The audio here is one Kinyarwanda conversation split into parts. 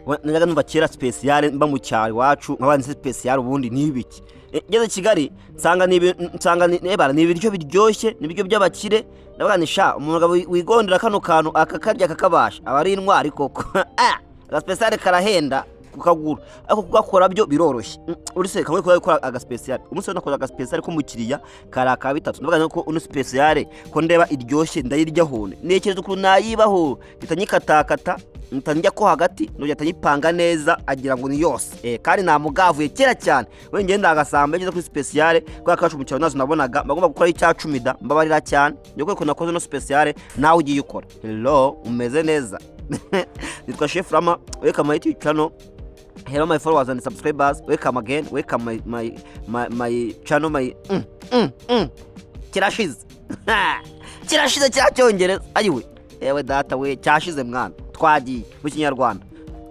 najaga numva kera special mba mu cyari wacu nk'abandi special ubundi nibiki ngeze Kigali nsanga ni ibiryo biryoshye nibiryo by'abakire ndabaganisha umugabo wigondera kano kantu akakarya kakabasha abari intwari koko aga special karahenda kukagura ariko kugakora byo biroroshye uretse kamwe gukora aga special umunsi nakoze aga special ko mukiriya karaka bitatu ndabaga ko uno special ko ndeba iryoshye ndayirya hone nekerezo kuri nayibaho bitanyikatakata ntanjya ko hagati no yatanyipanga neza agira ngo ni yose kandi namugavuye kera cyane we ngenda agasambe ngeze kuri special kwa kacu mucyaro nazo nabonaga bagomba gukora icya 10 mbabarira cyane nyo ko nakoze no special nawe ugiye ukora hello umeze neza nitwa Chef Rama welcome my channel. Hello my followers and subscribers, welcome again, welcome my channel, my kirashize cyacyongereza ayiwe yewe data we cyashize mwana twagiye mu Kinyarwanda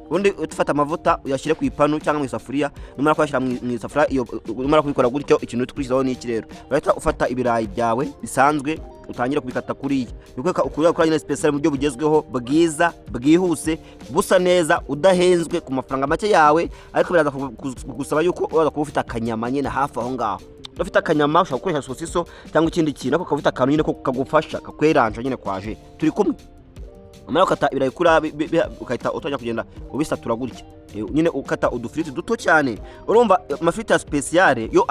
ubundi utufata amavuta uyashyire ku ipanu cyangwa mu isafuriya numara kwashyira mu isafuriya iyo numara kubikora gutyo ikintu tukurizaho ni iki rero urahita ufata ibirayi byawe bisanzwe utangira kubikata kuriya nuko ukura nyine special mu byo bugezweho bwiza bwihuse busa neza udahenzwe ku mafaranga make yawe ariko biraza kugusaba yuko uza kuba ufite akanyama nyine hafi aho ngaho ufite akanyama ushaka gukoresha sosiso cyangwa ikindi kintu ariko ukafite akantu nyine ko kagufasha kakweranja nyine kwaje turi kumwe amara ukata ibirayi kura ukahita utojya kugenda ubisatura gutya nyine ukata udufiriti duto cyane urumva amafiriti ya special yo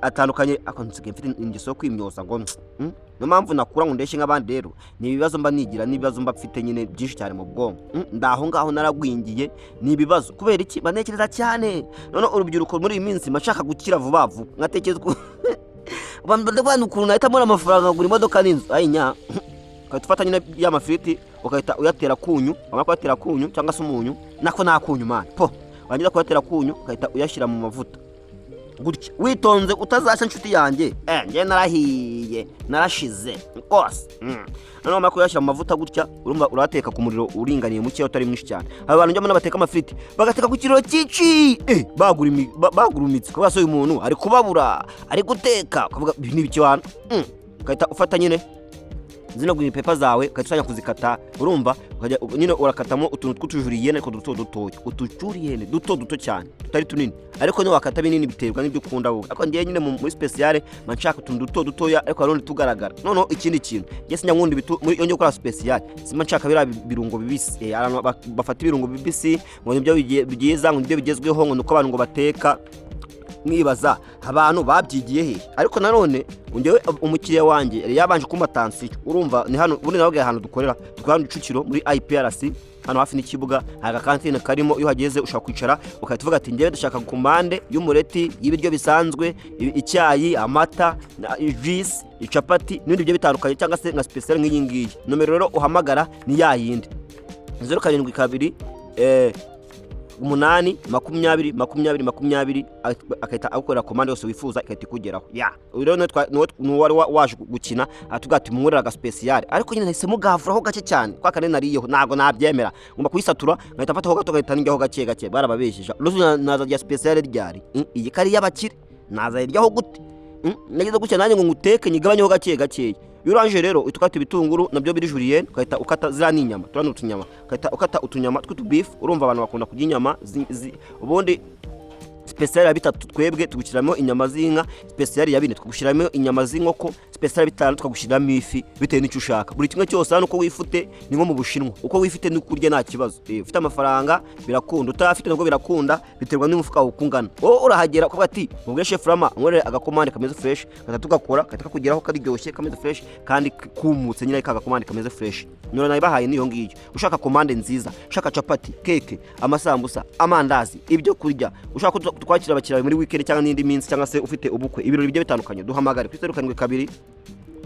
atandukanye akonzige mfite ingeso kwimyoza ngo no mpamvu nakura ngo ndeshe nk'abandi rero ni ibibazo mba nigira n'ibibazo mba mfite nyine byinshi cyane mu bwonko ndaho ngaho naragwingiye ni ibibazo kubera iki banekereza cyane none urubyiruko muri iyi minsi mashaka gukira vuba vuba nkatekerezwa bambe ukuntu nahita muri amafaranga ngura imodoka n'inzu ayinya ukatufata nyine y'amafiriti ukahita uyatera kunyu amara kuyatera kunyu cyangwa se umunyu nako nta kunyu man po wangiza kuyatera kunyu ukahita uyashyira mu mavuta gutya witonze utazasha inshuti yanjye ngiye narahiye narashize kose none amara kuyashyira mu mavuta gutya urumva urateka ku muriro uringaniye muke utari mwinshi cyane abantu njye mbona bateka amafiriti bagateka ku kiriro cyici bagura imitsi kuba so uyu muntu ari kubabura ari guteka ukavuga n'ibiki wana ukahita ufata nyine zino green pepper zawe ukajya kuzikata urumva nyine urakatamo utuntu tw'utujuriyene ko utujuriyene duto cyane tutari tunini ariko ni wakata binini biterwa n'ibyo ukunda wowe ariko ngiye nyine muri special manchaka utuntu dutoya ariko arone tugaragara noneho ikindi kintu ngiye sinya nkundi bitu yongeye gukora special simanchaka birungo bibisi abantu bafata ibirungo bibisi ngo nibyo bigiza ngo nibyo bigezweho ngo nuko abantu ngo bateka mwibaza abantu babyigiye he ariko nanone ungewe umukiriya wanjye yabanje kumatansi urumva ni hano ubundi nawe ahantu dukorera tukandi Kicukiro muri IPRC hano hafi n'ikibuga haga kantine karimo iyo hageze ushaka kwicara ukatuvuga ati ngewe ndashaka kumande y'umureti y'ibiryo bisanzwe icyayi amata juice icapati n'ibindi byo bitandukanye cyangwa se nka special nk'iyi ngiyi nomero rero uhamagara ni yayindi 072 umunani 20 akahita agukorera komande yose wifuza ikahita ikugeraho rero no wari waje gukina atugati mumurira aga special ariko nyine nahise mugavuraho gake cyane kwa kane nariyeho ntago nabyemera ngomba kuyisatura ngahita mfataho gato gahita ninjyaho gake barababesheje ruzo naza rya special ryari iyi kari y'abakire naza iryaho gute nagize gutya nanjye ngo nguteke nyigabanyeho gake Yuranje rero utukata ibitunguru nabyo biri juriye ukahita ukata zira n'inyama turano utunyama ukahita ukata utunyama tw'utu beef urumva abantu bakunda kurya inyama ubundi special ya bitatu twebwe tugushyiramo inyama z'inka special ya bine tugushyiramo inyama z'inkoko special bitanu tugushyiramo ifi bitewe n'icyo ushaka buri kimwe cyose hano uko wifute ni nko mu Bushinwa uko wifite n'ukurya nta kibazo ufite amafaranga birakunda utafite nabwo birakunda biterwa n'umufuka ukungana urahagera ukavuga ati mubwe Chef Rama nkorere agakomande kameze fresh gatugakora katakugeraho karyoshye kameze fresh kandi kumutse nyine kagakomande kameze fresh none nayibahaye niyo ngiyo ushaka komande nziza ushaka chapati keke amasambusa amandazi ibyo kurya ushaka twakira abakiriya muri weekend cyangwa n'indi minsi cyangwa se ufite ubukwe ibirori bijye bitandukanye duhamagare kuri 072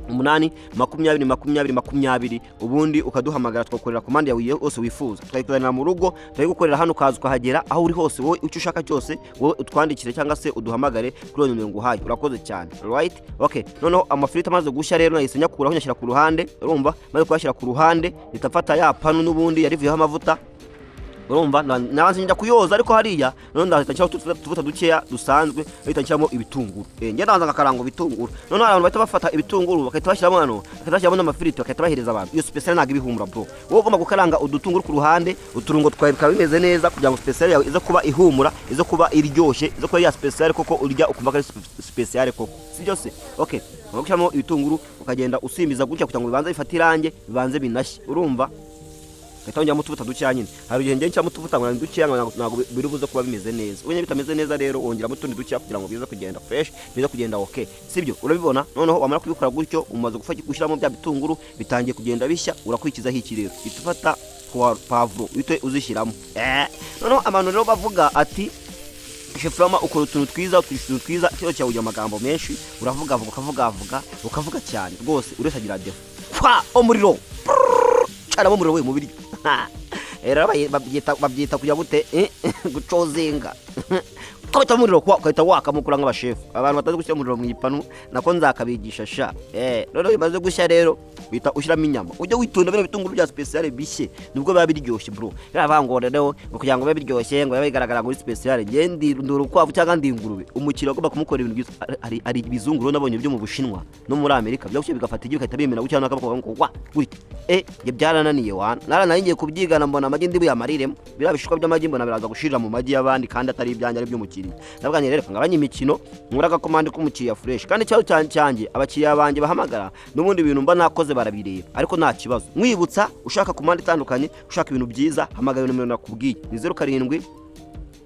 umunani 20 ubundi ukaduhamagara twakorera komande yawe yose wifuza twayikuranira mu rugo twayigukorera hano kaza ukahagera aho uri hose wowe icyo ushaka cyose wowe utwandikire cyangwa se uduhamagare kuri nimero nguhaye urakoze cyane right okay noneho amafiriti amaze gushya rero nahise nyakuraho nyashyira ku ruhande urumva maze kwashyira ku ruhande nitafata ya panu n'ubundi yarivuyeho amavuta urumva nabanze njya kuyoza ariko hariya none ndahita nshyiraho tuvuta dukeya dusanzwe ahita nshyiramo ibitunguru njye ndabanza ngakaranga ibitunguru none abantu bahita bafata ibitunguru bakahita bashyiramo hano bakahita bashyiramo n'amafiriti bakahita bahereza abantu iyo special ntabwo ibihumura bro wowe ugomba gukaranga udutunguru ku ruhande uturungo twawe bikaba bimeze neza kugira ngo special yawe ize kuba ihumura ize kuba iryoshye ize kuba ya special koko urya ukumva ko ari special koko si byose okay ugashyiramo ibitunguru ukagenda usimbiza gutya kugira ngo bibanze bifate irange bibanze binashye urumva Gahita mu tuvuta dukeya nyine hari igihe ngiye nshyiramo utuvuta ngo dukeya ntabwo biri buze kuba bimeze neza ubunya bitameze neza rero wongeramo utundi dukeya kugira ngo bize kugenda fresh bize kugenda okay sibyo urabibona noneho wamara kubikora gutyo umaze gushyiramo bya bitunguru bitangiye kugenda bishya urakurikizaho iki rero itufata pavuro uhite uzishyiramo noneho abantu rero bavuga ati Sheframa ukora utuntu twiza cyo cyawe ujya amagambo menshi uravuga ukavuga cyane rwose uresagira defu kwa umuriro cara umuriro we mubiri era babyita kujya gute gucozinga kwita umuriro kwita waka mukura nk'abashefu abantu batazi gushyira umuriro mu ipanu nako nzakabigisha sha rero bimaze gushya rero bita ushyiramo inyama ujye witonda bino bitunguru bya special bishye nubwo biba biryoshye bro yarabangora rero kugira ngo bibe biryoshye ngo bibe bigaragara muri special ngendi nduru kwavu cyangwa ndingurube umukira agomba kumukora ibintu byiza ari bizunguro nabonye byo mu Bushinwa no muri Amerika byose bigafata igihe kahita bimena gucyana akabako ngo wa gutya byarananiye wana narangiye kubyigana mbona amagi ndi buyamariremo birabishishwa by'amagi mbona biraza gushirira mu magi y'abandi kandi atari ibyanjye ari byo mukiri nabwanye rero ngabanye imikino nkuraga komande k'umukiriya fresh kandi cyaho cyanjye abakiriya banje bahamagara n'ubundi bintu mba nakoze barabireba ariko nta kibazo mwibutsa ushaka komande itandukanye ushaka ibintu byiza hamagara numero nakubwiye ni 07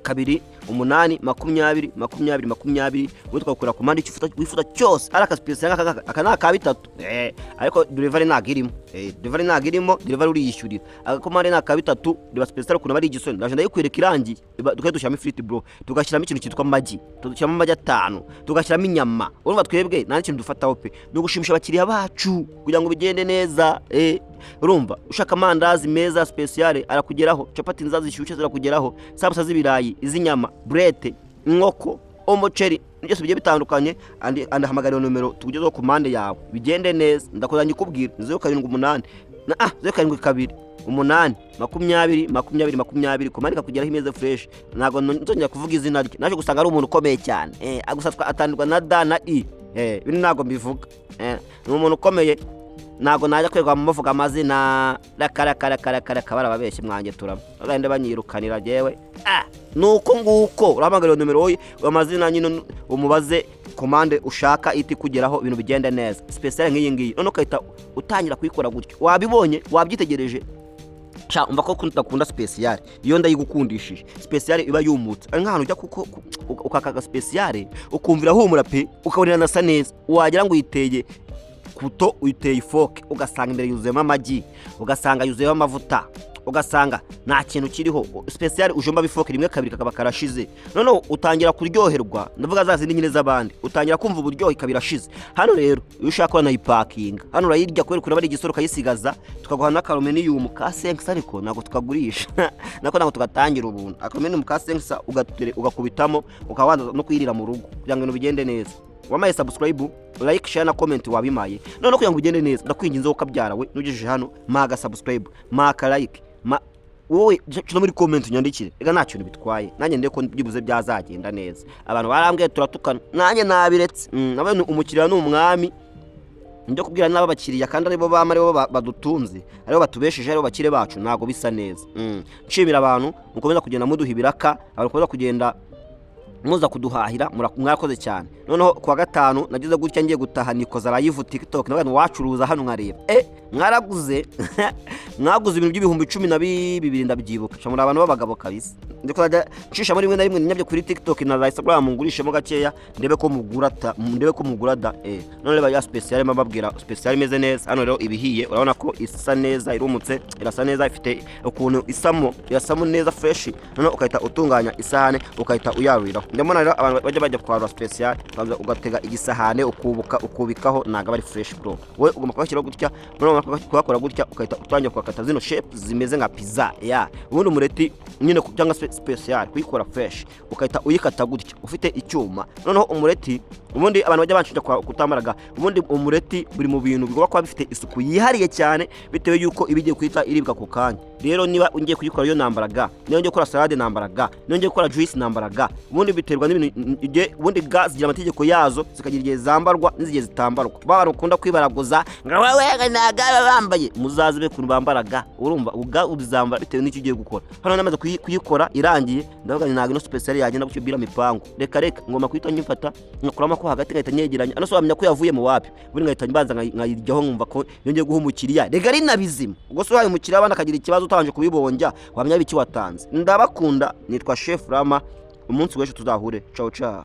kabiri 8 20 ubu twakora komande wifuza cyose araka special aka naka bitatu ariko delivery nagirimo delivery uriyishyurira agakomande naka bitatu diba special kuna bari igisoni ndaje ndayikwereka irangi dukaye dushyiramo ifiriti bro tugashyiramo ikintu cyitwa amagi tugashyiramo amagi 5 tugashyiramo inyama urumva twebwe nta kintu dufataho pe no gushimisha abakiriya bacu kugira ngo bigende neza urumva ushaka amandazi meza special arakugeraho capati nzazi zishyushye zirakugeraho sabusa z'ibirayi izinyama brete nkoko umuceri byose bigiye bitandukanye andi hamagara numero tugezeho komande yawe bigende neza ndakozanye kubwira 07 07 8 20 komande kakugeraho imeze fresh nago nzongera kuvuga izina rye naje gusanga ari umuntu ukomeye cyane agusatwa atandurwa na da na i bino nago mbivuga ni umuntu ukomeye nago najya kwegwa mu muvuga amazina rakara barababeshye mwange turamo bagende banyirukanira jewe nuko nguko uramagara numero oyi amazina nyine umubaze komande ushaka iti kugeraho ibintu bigende neza special nk'iyi ngiyi none ukahita utangira kuyikora gutyo wabibonye wabyitegereje cha umva ko ndakunda special iyo ndayigukundishije special iba yumutse ari nk'ahantu ujya kuko ukakaga special ukumvira humura pe ukabonera nasa neza wagira ngo uyiteye kuto uyiteye ifoke ugasanga imbere yuzuyemo amagi ugasanga yuzuyemo amavuta ugasanga nta kintu kiriho special ujomba bifoke rimwe kabiri kakaba karashize none utangira kuryoherwa ndavuga za zindi nyine z'abandi utangira kumva uburyohe kabirashize hano rero iyo ushaka na ipakinga hano urayirya kwera kuraba ari igisoro kayisigaza tukaguha n'akarumeniyum ka 5 ariko nago tukagurisha nako tugatangira ubuntu akarumeniyum ka 5 ugakubitamo ukabanza no kuyirira mu rugo kugira ngo bigende neza wamaye subscribe like share na comment wabimaye none kugira ngo bigende neza ndakwinginze ukabyara we nugejeje hano maga subscribe maka like wowe cyo muri comment nyandikire ega nta kintu bitwaye nanjye ndeko ko byibuze byazagenda neza abantu barambwiye turatukana nanjye nabiretse nabone umukiriya n'umwami njye kubwira n'aba bakiriya kandi aribo bamare bo badutunze aribo batubesheje aribo bakire bacu nago bisa neza nshimira abantu mukomeza kugenda muduhibiraka abakomeza kugenda muza kuduhahira murakoze cyane noneho kwa gatanu nagize gutya ngiye gutaha nikoza live TikTok n'abantu wacuruza hano nkareba mwaraguze mwaguze ibintu by'ibihumbi 12 ndabyibuka cha muri abantu babagabo kabisa ndiko nshisha muri rimwe na rimwe nyabye kuri TikTok na Instagram ngurishemo gakeya ndebe ko mugura da none reba ya special mababwira special imeze neza hano rero ibihiye urabona ko isa neza irumutse irasa neza ifite ukuntu irasamo neza fresh none ukahita utunganya isahane ukahita uyarurira ndabona rero abantu bajya kwa special ugatega igisahane ukubikaho naga bari fresh bro we ugomba kwakira gutya none kwakora gutya ukahita utangira kwakata zino shape zimeze nka pizza ubundi umureti nyine cyangwa special kuyikora fresh ukahita uyikata gutya ufite icyuma noneho umureti ubundi abantu bajya banshinja kutambaraga ubundi umureti buri mu bintu bigomba kuba bifite isuku yihariye cyane bitewe yuko ibigiye kwita iribwa ku kanya. Rero niba ungiye kuyikora yo nambaraga, niba ungiye gukora salade nambaraga, niba ungiye gukora juice nambaraga, ubundi biterwa n'ibintu ubundi zigira amategeko yazo zikagira igihe zambarwa n'izigihe zitambarwa. Abantu ukunda kwibaraguza ngo wewe naga bambaye muzazibe kuntu bambaraga, urumva uga uzambara bitewe n'icyo ugiye gukora. Hano namaze kuyikora irangiye ndavuga ni naga no special yagenda gucibira mipango, reka ngoma kwita nyifata ngakuramo ko hagati ngahita nyegeranya ano sobamenya ko yavuye mu wapi, buri ngahita mbanza nkayiryaho nkumva ko yongeye guha umukiriya, rega ari nabizima ubwo so wayo umukiriya abana akagira ikibazo utanje kubibonja wamenya biki watanze. Ndabakunda, nitwa Chef Rama, umunsi w'ejo tuzahure. Ciao ciao.